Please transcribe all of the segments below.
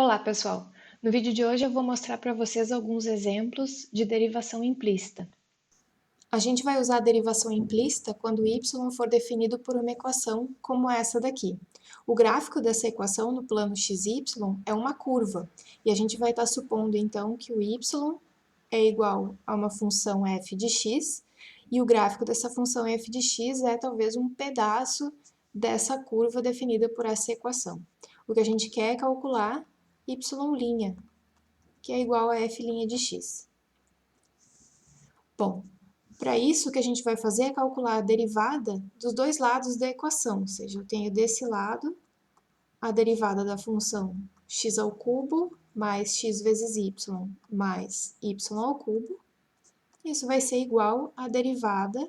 Olá, pessoal! No vídeo de hoje eu vou mostrar para vocês alguns exemplos de derivação implícita. A gente vai usar a derivação implícita quando y for definido por uma equação como essa daqui. O gráfico dessa equação no plano xy é uma curva, e a gente vai estar supondo então que o y é igual a uma função f de x, e o gráfico dessa função f de x é talvez um pedaço dessa curva definida por essa equação. O que a gente quer é calcular y', que é igual a f' de x. Bom, para isso o que a gente vai fazer é calcular a derivada dos dois lados da equação, ou seja, eu tenho desse lado a derivada da função x ao cubo mais x vezes y mais y ao cubo. Isso vai ser igual à derivada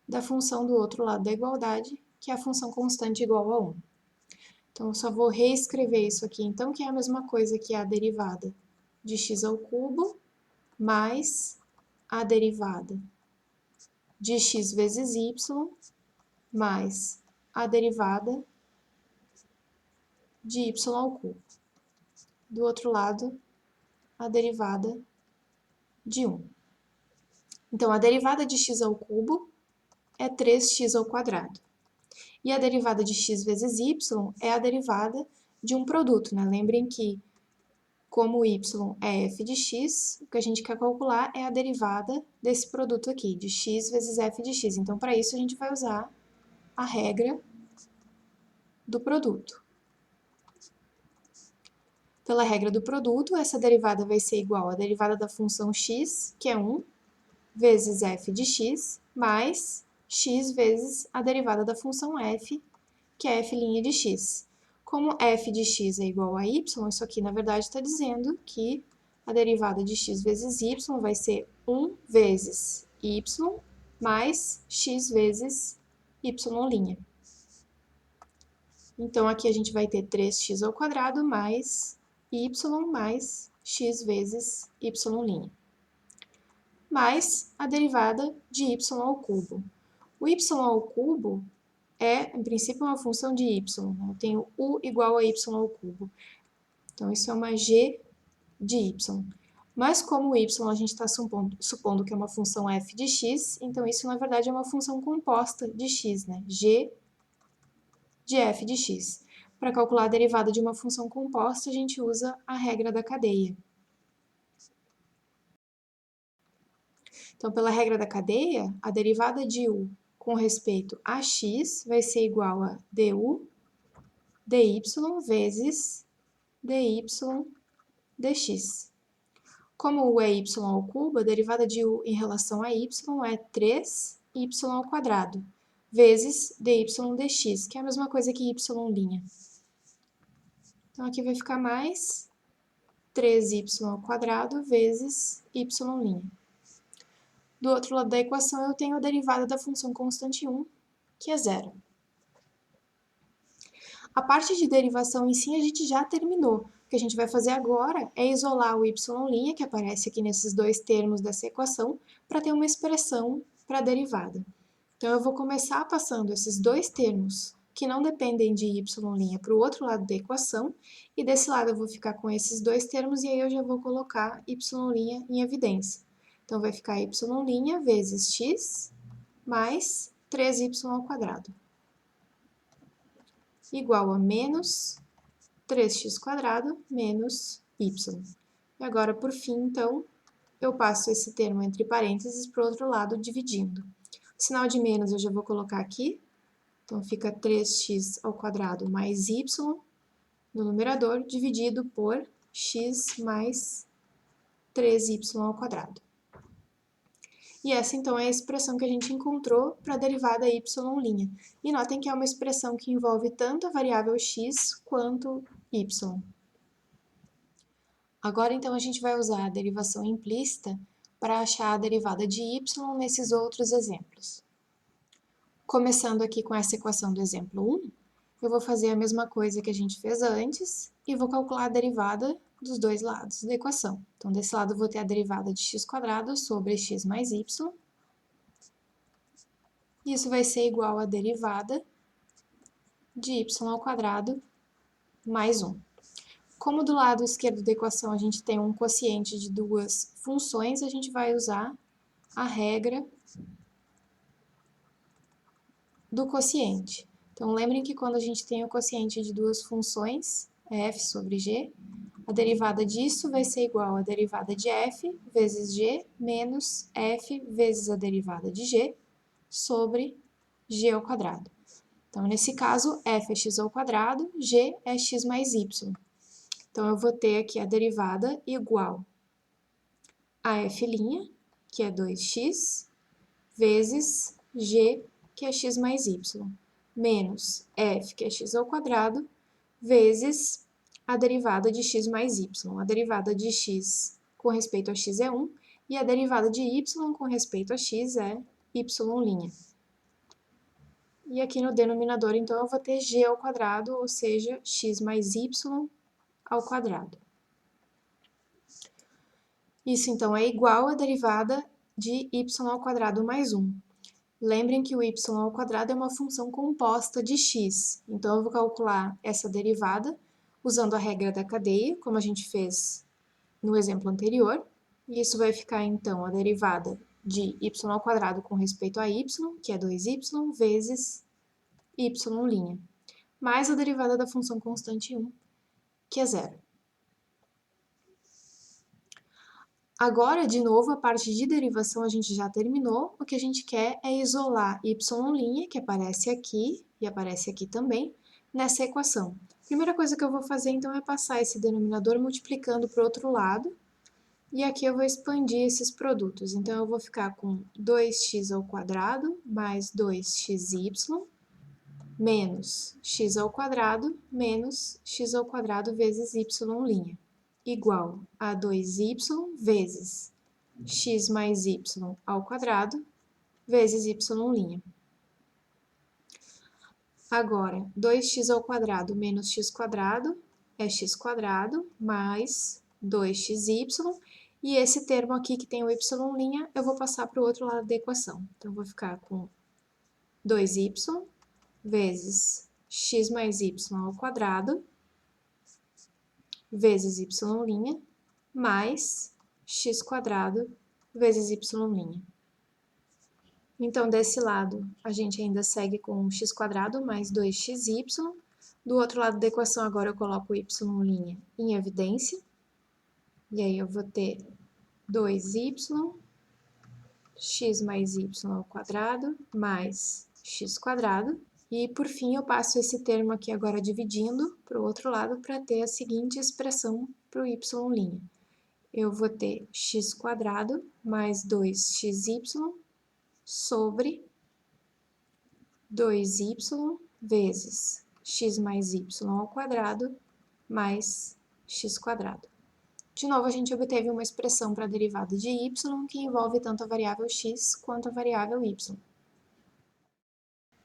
da função do outro lado da igualdade, que é a função constante igual a 1. Então, eu só vou reescrever isso aqui, então, que é a mesma coisa que a derivada de x ao cubo mais a derivada de x vezes y mais a derivada de y ao cubo. Do outro lado, a derivada de 1. Então, a derivada de x ao cubo é 3x ao quadrado. E a derivada de x vezes y é a derivada de um produto, né? Lembrem que, como y é f de x, o que a gente quer calcular é a derivada desse produto aqui, de x vezes f de x. Então, para isso, a gente vai usar a regra do produto. Pela regra do produto, essa derivada vai ser igual à derivada da função x, que é 1, vezes f de x, mais x vezes a derivada da função f, que é f' de x. Como f de x é igual a y, isso aqui na verdade está dizendo que a derivada de x vezes y vai ser 1 vezes y mais x vezes y'. Então, aqui a gente vai ter 3x ao quadrado mais y mais x vezes y', mais a derivada de y ao cubo. O y ao cubo é, em princípio, uma função de y. Eu tenho u igual a y ao cubo. Então, isso é uma g de y. Mas como o y a gente está supondo que é uma função f de x, então isso, na verdade, é uma função composta de x, né? G de f de x. Para calcular a derivada de uma função composta, a gente usa a regra da cadeia. Então, pela regra da cadeia, a derivada de u com respeito a x vai ser igual a du dy vezes dy dx. Como u é y ao cubo, a derivada de u em relação a y é 3y ao quadrado, vezes dy dx, que é a mesma coisa que y'. Então, aqui vai ficar mais 3y ao quadrado vezes y'. Do outro lado da equação, eu tenho a derivada da função constante 1, que é 0. A parte de derivação em si a gente já terminou. O que a gente vai fazer agora é isolar o y', que aparece aqui nesses dois termos dessa equação, para ter uma expressão para a derivada. Então, eu vou começar passando esses dois termos que não dependem de y' para o outro lado da equação, e desse lado eu vou ficar com esses dois termos, e aí eu já vou colocar y' em evidência. Então, vai ficar y' vezes x mais 3y ao quadrado, igual a menos 3x² menos y. E agora, por fim, então, eu passo esse termo entre parênteses para o outro lado, dividindo. O sinal de menos eu já vou colocar aqui, então fica 3x² mais y no numerador, dividido por x mais 3y². E essa, então, é a expressão que a gente encontrou para a derivada y'. E notem que é uma expressão que envolve tanto a variável x quanto y. Agora, então, a gente vai usar a derivação implícita para achar a derivada de y nesses outros exemplos. Começando aqui com essa equação do exemplo 1, eu vou fazer a mesma coisa que a gente fez antes e vou calcular a derivada dos dois lados da equação. Então, desse lado eu vou ter a derivada de x² sobre x mais y. Isso vai ser igual a derivada de y² mais 1. Como do lado esquerdo da equação a gente tem um quociente de duas funções, a gente vai usar a regra do quociente. Então, lembrem que quando a gente tem o quociente de duas funções, f sobre g, a derivada disso vai ser igual à derivada de f vezes g menos f vezes a derivada de g sobre g ao quadrado. Então, nesse caso, f é x ao quadrado, g é x mais y. Então, eu vou ter aqui a derivada igual a f', que é 2x, vezes g, que é x mais y, menos f, que é x ao quadrado, vezes a derivada de x mais y. A derivada de x com respeito a x é 1, e a derivada de y com respeito a x é y'. E aqui no denominador, então, eu vou ter g ao quadrado, ou seja, x mais y ao quadrado. Isso, então, é igual à derivada de y ao quadrado mais 1. Lembrem que o y ao quadrado é uma função composta de x. Então, eu vou calcular essa derivada usando a regra da cadeia, como a gente fez no exemplo anterior. E isso vai ficar, então, a derivada de y ao quadrado com respeito a y, que é 2y, vezes y', mais a derivada da função constante 1, que é 0. Agora, de novo, a parte de derivação a gente já terminou. O que a gente quer é isolar y', que aparece aqui e aparece aqui também, nessa equação. A primeira coisa que eu vou fazer, então, é passar esse denominador multiplicando para o outro lado. E aqui eu vou expandir esses produtos. Então, eu vou ficar com 2x ao quadrado mais 2xy menos x ao quadrado menos x ao quadrado vezes y' igual a 2y vezes x mais y ao quadrado vezes y'. Agora, 2x ao quadrado menos x quadrado é x quadrado mais 2xy, e esse termo aqui que tem o y', eu vou passar para o outro lado da equação. Então, eu vou ficar com 2y vezes x mais y ao quadrado vezes y' mais x quadrado vezes y'. Então, desse lado, a gente ainda segue com x quadrado mais 2xy. Do outro lado da equação, agora eu coloco o y' em evidência. E aí, eu vou ter 2y, x mais y ao quadrado, mais x quadrado. E, por fim, eu passo esse termo aqui agora dividindo para o outro lado para ter a seguinte expressão para o y'. Eu vou ter x quadrado mais 2xy sobre 2y vezes x mais y ao quadrado mais x quadrado. De novo, a gente obteve uma expressão para a derivada de y que envolve tanto a variável x quanto a variável y.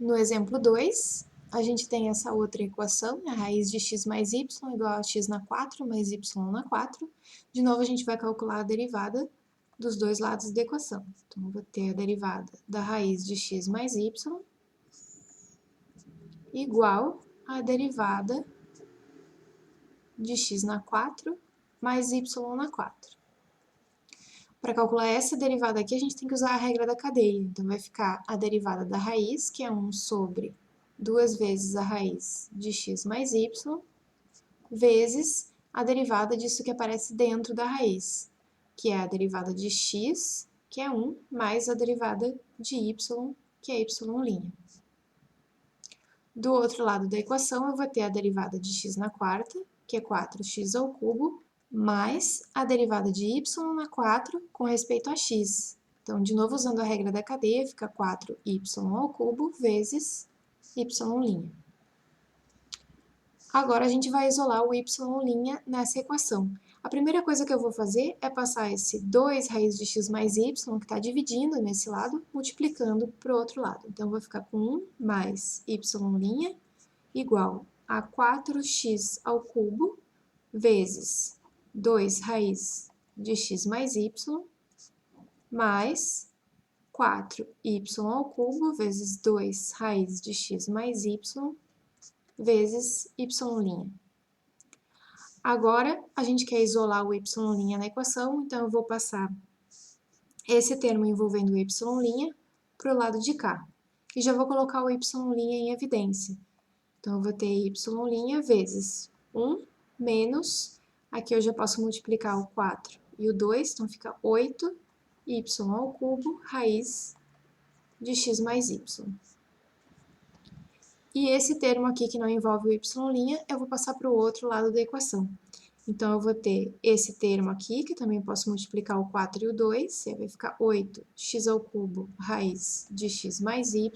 No exemplo 2, a gente tem essa outra equação, a raiz de x mais y igual a x na 4 mais y na 4. De novo, a gente vai calcular a derivada dos dois lados da equação. Então, eu vou ter a derivada da raiz de x mais y igual à derivada de x na 4 mais y na 4. Para calcular essa derivada aqui, a gente tem que usar a regra da cadeia. Então, vai ficar a derivada da raiz, que é 1 sobre 2 vezes a raiz de x mais y, vezes a derivada disso que aparece dentro da raiz, que é a derivada de x, que é 1, mais a derivada de y, que é y'. Do outro lado da equação, eu vou ter a derivada de x na quarta, que é 4x ao cubo, mais a derivada de y na 4 com respeito a x. Então, de novo, usando a regra da cadeia, fica 4y ao cubo vezes y'. Agora, a gente vai isolar o y' nessa equação. A primeira coisa que eu vou fazer é passar esse 2 raiz de x mais y, que está dividindo nesse lado, multiplicando para o outro lado. Então, eu vou ficar com 1 mais y' igual a 4x ao cubo vezes 2 raiz de x mais y, mais 4y ao cubo vezes 2 raiz de x mais y, vezes y'. Agora, a gente quer isolar o y' na equação, então eu vou passar esse termo envolvendo o y' para o lado de cá. E já vou colocar o y' em evidência. Então, eu vou ter y' vezes 1 menos, aqui eu já posso multiplicar o 4 e o 2, então fica 8 y ao cubo raiz de x mais y. E esse termo aqui que não envolve o y', eu vou passar para o outro lado da equação. Então, eu vou ter esse termo aqui, que também posso multiplicar o 4 e o 2, e aí vai ficar 8x ao cubo raiz de x mais y,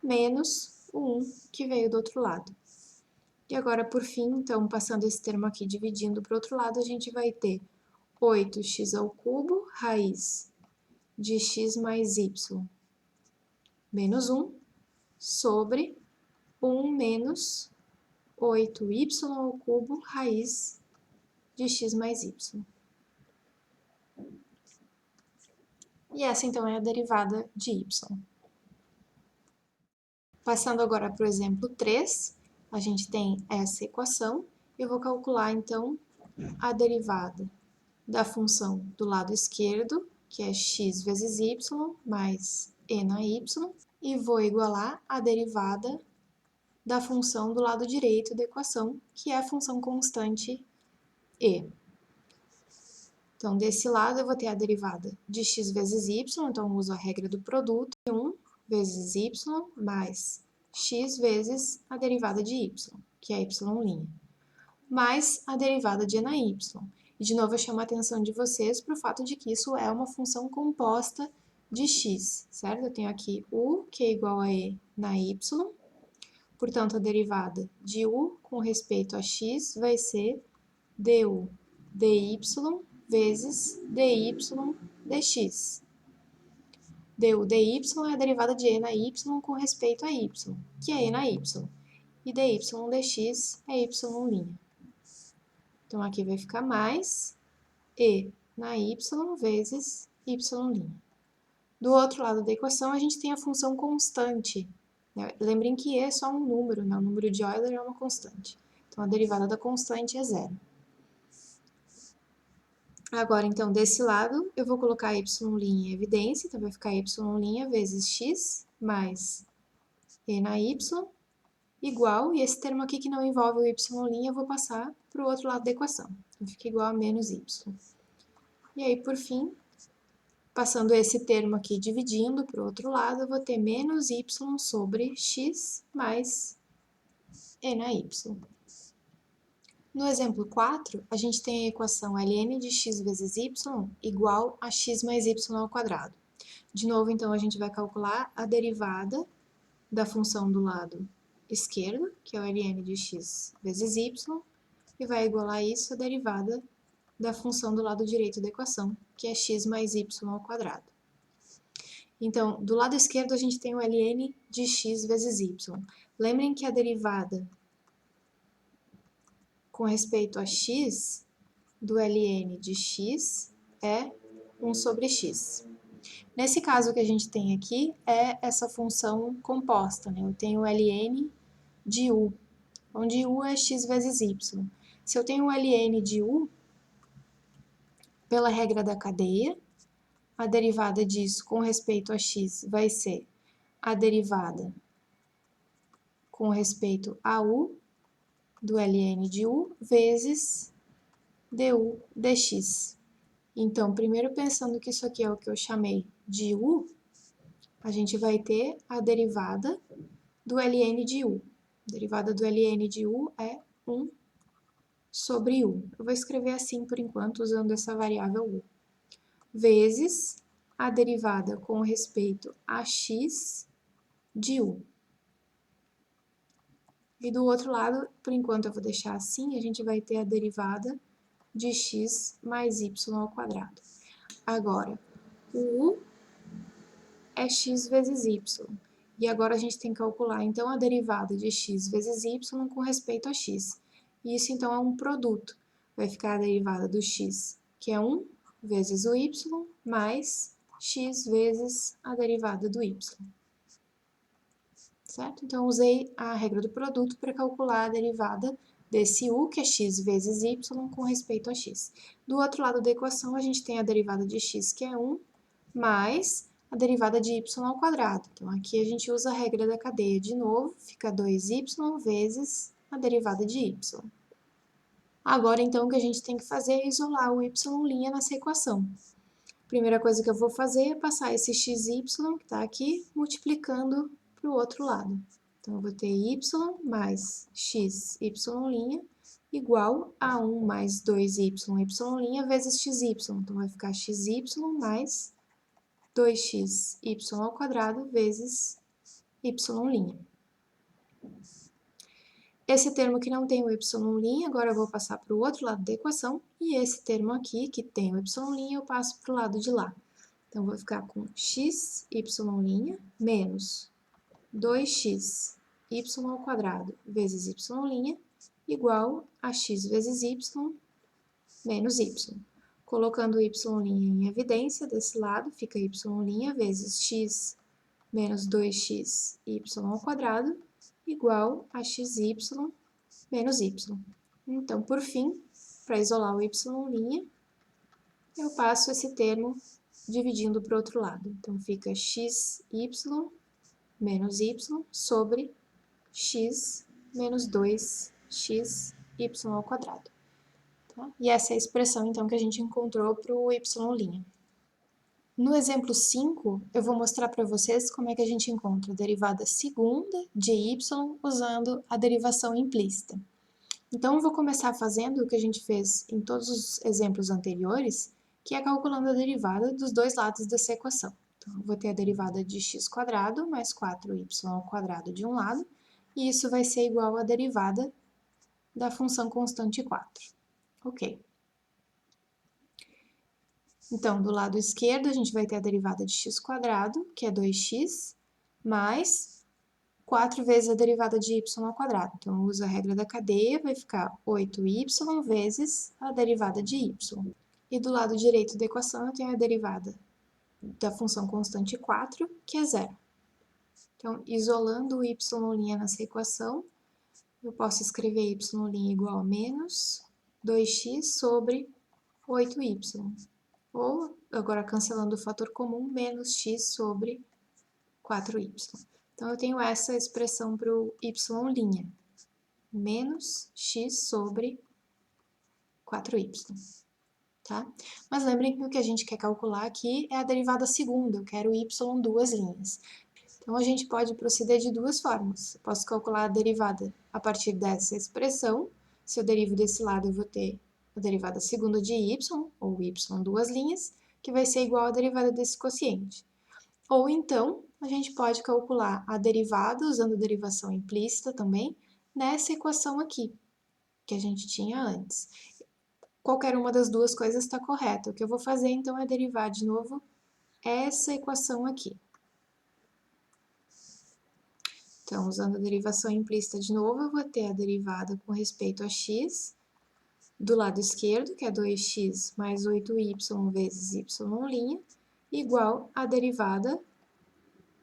menos o 1 que veio do outro lado. E agora, por fim, então, passando esse termo aqui, dividindo para o outro lado, a gente vai ter 8x ao cubo raiz de x mais y menos 1 sobre 1 menos 8y ao cubo raiz de x mais y. E essa, então, é a derivada de y. Passando agora para o exemplo 3, a gente tem essa equação. Eu vou calcular, então, a derivada da função do lado esquerdo, que é x vezes y, mais e na y, e vou igualar a derivada da função do lado direito da equação, que é a função constante e. Então, desse lado eu vou ter a derivada de x vezes y, então eu uso a regra do produto, 1 vezes y mais x vezes a derivada de y, que é y', mais a derivada de e na y. E, de novo, eu chamo a atenção de vocês para o fato de que isso é uma função composta de x, certo? Eu tenho aqui u, que é igual a e na y, portanto, a derivada de u com respeito a x vai ser du dy vezes dy dx. Du dy é a derivada de e na y com respeito a y, que é e na y. E dy dx é y'. Então, aqui vai ficar mais e na y vezes y'. Do outro lado da equação, a gente tem a função constante. Lembrem que e é só um número, né? O número de Euler é uma constante. Então, a derivada da constante é zero. Agora, então, desse lado, eu vou colocar y' em evidência, então vai ficar y' vezes x mais e na y, igual, e esse termo aqui que não envolve o y', eu vou passar para o outro lado da equação. Então, fica igual a menos y. E aí, por fim, passando esse termo aqui dividindo para o outro lado, eu vou ter menos y sobre x mais e na y. No exemplo 4, a gente tem a equação ln de x vezes y igual a x mais y ao quadrado. De novo, então, a gente vai calcular a derivada da função do lado esquerdo, que é o ln de x vezes y, e vai igualar isso à derivada da função do lado direito da equação, que é x mais y ao quadrado. Então, do lado esquerdo, a gente tem o ln de x vezes y. Lembrem que a derivada com respeito a x do ln de x é 1 sobre x. Nesse caso que a gente tem aqui é essa função composta, né? Eu tenho ln de u, onde u é x vezes y. Se eu tenho ln de u, pela regra da cadeia, a derivada disso com respeito a x vai ser a derivada com respeito a u do ln de u vezes du dx. Então, primeiro pensando que isso aqui é o que eu chamei de u, a gente vai ter a derivada do ln de u. A derivada do ln de u é 1 sobre u. Eu vou escrever assim por enquanto, usando essa variável u. Vezes a derivada com respeito a x de u. E do outro lado, por enquanto eu vou deixar assim, a gente vai ter a derivada de x mais y ao quadrado. Agora, o u é x vezes y. E agora a gente tem que calcular, então, a derivada de x vezes y com respeito a x. E isso, então, é um produto. Vai ficar a derivada do x, que é 1 vezes o y, mais x vezes a derivada do y. Certo? Então, usei a regra do produto para calcular a derivada desse u, que é x vezes y, com respeito a x. Do outro lado da equação, a gente tem a derivada de x, que é 1, mais a derivada de y ao quadrado. Então, aqui a gente usa a regra da cadeia de novo, fica 2y vezes a derivada de y. Agora, então, o que a gente tem que fazer é isolar o y' nessa equação. Primeira coisa que eu vou fazer é passar esse xy, que está aqui, multiplicando para o outro lado. Então, eu vou ter y mais xy' igual a 1 mais 2y, y' vezes xy. Então, vai ficar xy mais 2xy ao quadrado vezes y'. Esse termo que não tem o y', agora eu vou passar para o outro lado da equação, e esse termo aqui, que tem o y', eu passo para o lado de lá. Então, vou ficar com xy' menos 2xy ao quadrado vezes y' igual a x vezes y menos y. Colocando o y' em evidência desse lado, fica y' vezes x menos 2xy ao quadrado igual a xy menos y. Então, por fim, para isolar o y', eu passo esse termo dividindo para o outro lado. Então, fica xy menos y sobre x menos 2xy ao quadrado. Tá? E essa é a expressão, então, que a gente encontrou para o y'. No exemplo 5, eu vou mostrar para vocês como é que a gente encontra a derivada segunda de y usando a derivação implícita. Então, eu vou começar fazendo o que a gente fez em todos os exemplos anteriores, que é calculando a derivada dos dois lados dessa equação. Então, eu vou ter a derivada de x² mais 4y² de um lado, e isso vai ser igual à derivada da função constante 4. Ok. Então, do lado esquerdo, a gente vai ter a derivada de x², que é 2x, mais 4 vezes a derivada de y². Então, eu uso a regra da cadeia, vai ficar 8y vezes a derivada de y. E do lado direito da equação, eu tenho a derivada da função constante 4, que é 0. Então, isolando o y' nessa equação, eu posso escrever y' igual a menos 2x sobre 8y. Ou, agora cancelando o fator comum, menos x sobre 4y. Então, eu tenho essa expressão para o y', menos x sobre 4y, tá? Mas lembrem que o que a gente quer calcular aqui é a derivada segunda, eu quero y duas linhas. Então, a gente pode proceder de duas formas. Eu posso calcular a derivada a partir dessa expressão. Se eu derivo desse lado, eu vou ter a derivada segunda de y, ou y duas linhas, que vai ser igual à derivada desse quociente. Ou então, a gente pode calcular a derivada, usando a derivação implícita também, nessa equação aqui, que a gente tinha antes. Qualquer uma das duas coisas está correta. O que eu vou fazer, então, é derivar de novo essa equação aqui. Então, usando a derivação implícita de novo, eu vou ter a derivada com respeito a x, do lado esquerdo, que é 2x mais 8y vezes y', igual à derivada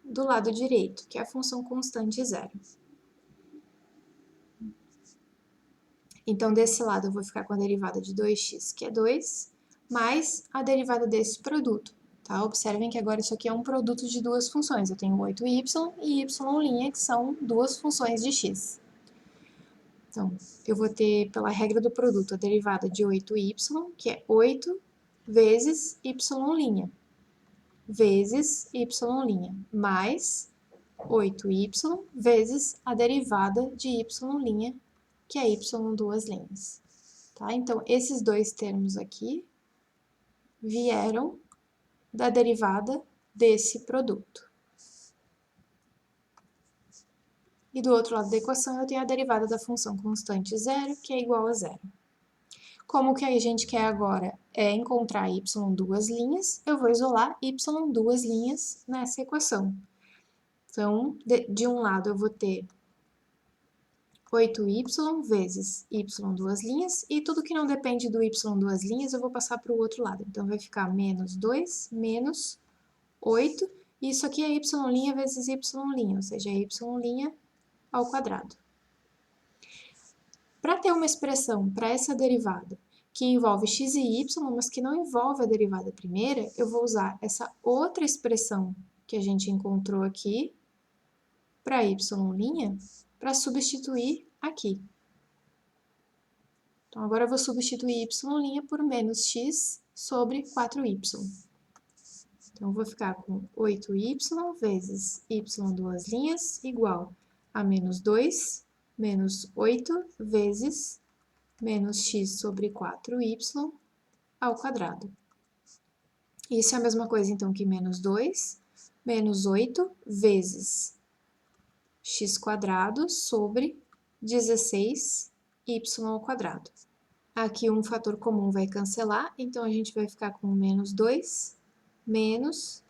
do lado direito, que é a função constante 0. Então, desse lado eu vou ficar com a derivada de 2x, que é 2, mais a derivada desse produto. Tá? Observem que agora isso aqui é um produto de duas funções. Eu tenho 8y e y', que são duas funções de x. Então, eu vou ter, pela regra do produto, a derivada de 8y, que é 8 vezes y', vezes y', mais 8y vezes a derivada de y', que é y duas linhas. Tá? Então, esses dois termos aqui vieram da derivada desse produto. E do outro lado da equação, eu tenho a derivada da função constante 0, que é igual a 0. Como que a gente quer agora é encontrar y duas linhas, eu vou isolar y duas linhas nessa equação. Então, de um lado eu vou ter 8y vezes y duas linhas, e tudo que não depende do y duas linhas eu vou passar para o outro lado. Então, vai ficar menos 2 menos 8, e isso aqui é y' vezes y', ou seja, é y' ao quadrado. Para ter uma expressão para essa derivada que envolve x e y, mas que não envolve a derivada primeira, eu vou usar essa outra expressão que a gente encontrou aqui para y' para substituir aqui. Então, agora eu vou substituir y' por menos x sobre 4y. Então, eu vou ficar com 8y vezes y duas linhas igual a menos 2 menos 8 vezes menos x sobre 4y ao quadrado. Isso é a mesma coisa, então, que menos 2 menos 8 vezes x quadrado sobre 16y ao quadrado. Aqui um fator comum vai cancelar, então a gente vai ficar com menos 2 menos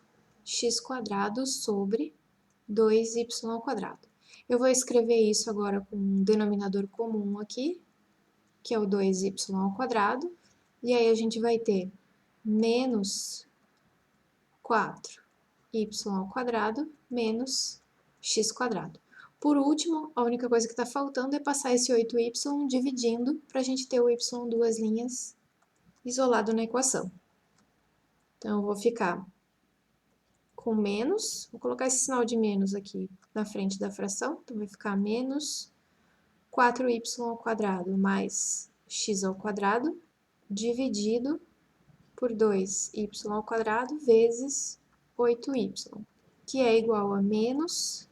x quadrado sobre 2y ao quadrado. Eu vou escrever isso agora com um denominador comum aqui, que é o 2y ao quadrado, e aí a gente vai ter menos 4y ao quadrado menos x quadrado. Por último, a única coisa que está faltando é passar esse 8y dividindo para a gente ter o y duas linhas isolado na equação. Então, eu vou ficar com menos, vou colocar esse sinal de menos aqui na frente da fração, então vai ficar menos 4y ao quadrado mais x ao quadrado dividido por 2y ao quadrado vezes 8y, que é igual a menos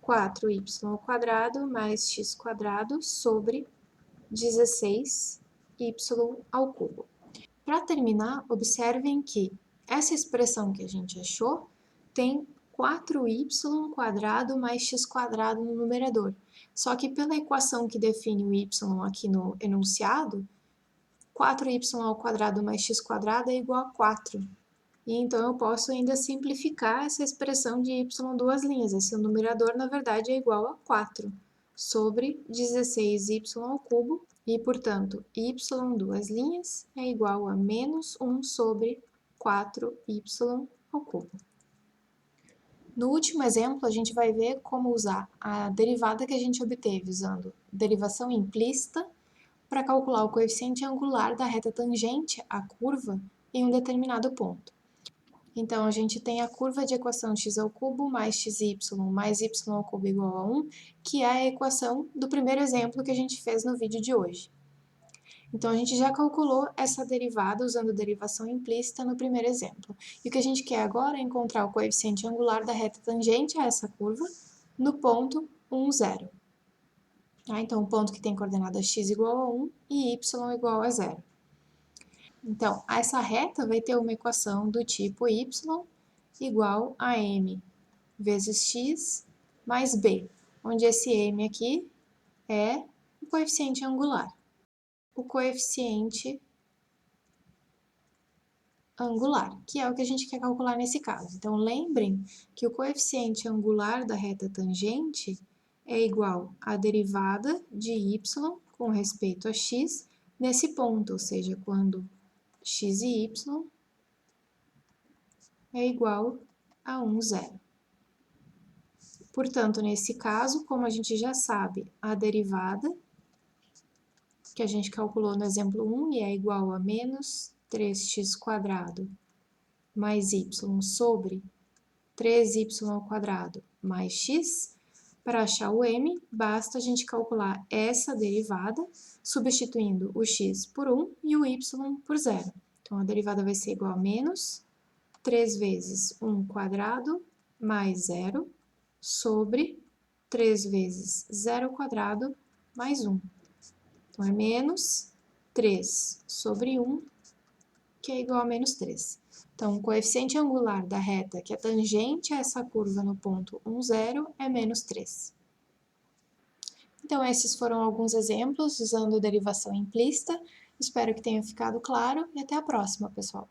4y ao quadrado mais x quadrado sobre 16y ao cubo. Para terminar, observem que essa expressão que a gente achou tem 4y quadrado mais x quadrado no numerador. Só que pela equação que define o y aqui no enunciado, 4y ao quadrado mais x quadrado é igual a 4. E então eu posso ainda simplificar essa expressão de y duas linhas. Esse numerador, na verdade, é igual a 4 sobre 16y ao cubo. E, portanto, y duas linhas é igual a menos 1 sobre 4y ao cubo. No último exemplo, a gente vai ver como usar a derivada que a gente obteve usando derivação implícita para calcular o coeficiente angular da reta tangente à curva em um determinado ponto. Então, a gente tem a curva de equação x ao cubo mais xy mais y ao cubo igual a 1, que é a equação do primeiro exemplo que a gente fez no vídeo de hoje. Então, a gente já calculou essa derivada usando derivação implícita no primeiro exemplo. E o que a gente quer agora é encontrar o coeficiente angular da reta tangente a essa curva no ponto 1, 0. Então, o ponto que tem coordenada x igual a 1 e y igual a 0. Então, essa reta vai ter uma equação do tipo y igual a m vezes x mais b, onde esse m aqui é o coeficiente angular. O coeficiente angular, que é o que a gente quer calcular nesse caso. Então, lembrem que o coeficiente angular da reta tangente é igual à derivada de y com respeito a x nesse ponto, ou seja, quando x e y é igual a 1, 0. Portanto, nesse caso, como a gente já sabe, a derivada que a gente calculou no exemplo 1 e é igual a menos 3x² mais y sobre 3y² mais x, para achar o m, basta a gente calcular essa derivada, substituindo o x por 1 e o y por 0. Então, a derivada vai ser igual a menos 3 vezes 1² mais 0 sobre 3 vezes 0² mais 1. Então, é menos 3 sobre 1, que é igual a menos 3. Então, o coeficiente angular da reta que é tangente a essa curva no ponto 1, 0 é menos 3. Então, esses foram alguns exemplos usando derivação implícita. Espero que tenha ficado claro e até a próxima, pessoal!